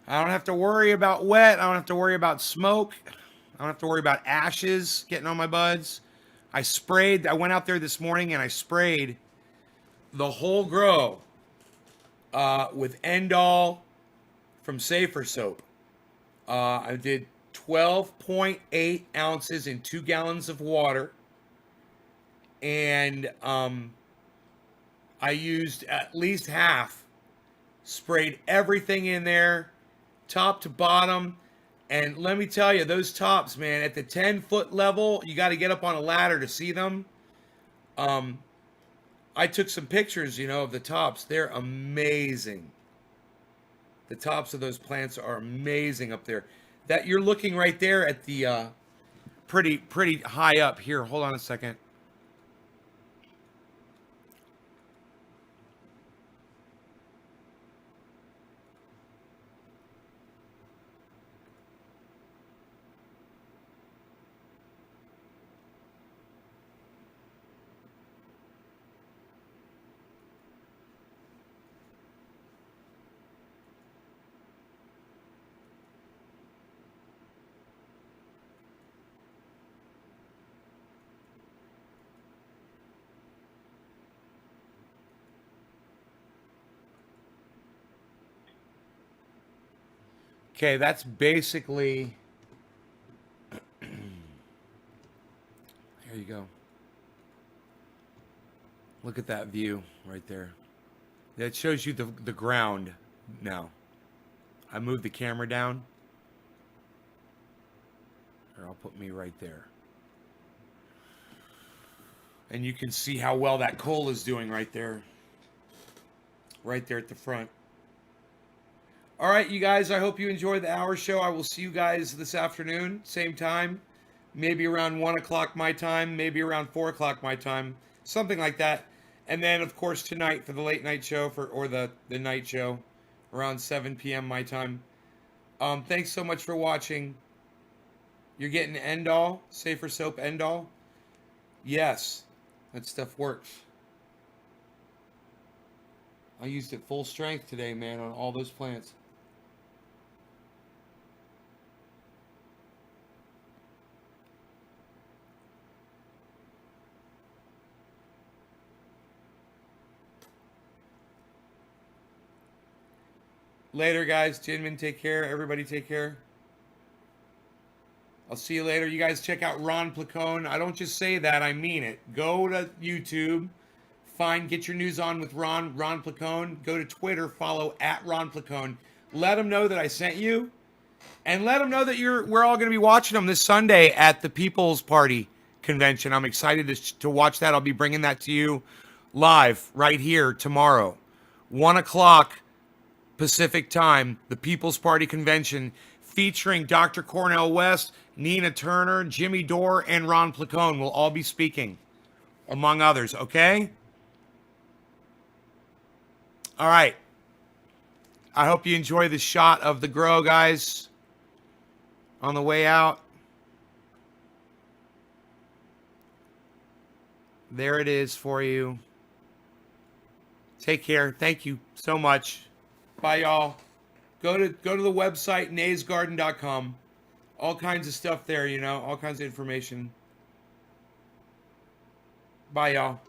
I don't have to worry about wet. I don't have to worry about smoke. I don't have to worry about ashes getting on my buds. I went out there this morning and I sprayed the whole grow with Endol from Safer Soap. I did 12.8 ounces in 2 gallons of water. And I used at least half. Sprayed everything in there, top to bottom. And let me tell you, those tops, man, at the 10-foot level, you got to get up on a ladder to see them. I took some pictures, you know, of the tops. They're amazing. The tops of those plants are amazing up there. That you're looking right there at the pretty high up here. Hold on a second. Okay, that's basically. There you go. Look at that view right there. That shows you the ground now. I moved the camera down. Or I'll put me right there. And you can see how well that coal is doing right there. Right there at the front. All right, you guys, I hope you enjoyed the hour show. I will see you guys this afternoon, same time. Maybe around 1 o'clock my time, maybe around 4 o'clock my time. Something like that. And then, of course, tonight for the late night show or the night show around 7 p.m. my time. Thanks so much for watching. You're getting Endol, Safer Soap Endol. Yes, that stuff works. I used it full strength today, man, on all those plants. Later, guys. Jinmin, take care. Everybody take care. I'll see you later. You guys check out Ron Placone. I don't just say that, I mean it. Go to YouTube. Get your news on with Ron Placone. Go to Twitter, follow @Ron Placone. Let him know that I sent you. And let him know that we're all going to be watching him this Sunday at the People's Party Convention. I'm excited to watch that. I'll be bringing that to you live right here tomorrow. 1 o'clock Pacific time, the People's Party Convention, featuring Dr. Cornel West, Nina Turner, Jimmy Dore, and Ron Placone will all be speaking, among others, okay? All right. I hope you enjoy the shot of the grow, guys, on the way out. There it is for you. Take care. Thank you so much. Bye, y'all. Go to the website, naysgarden.com. All kinds of stuff there, all kinds of information. Bye, y'all.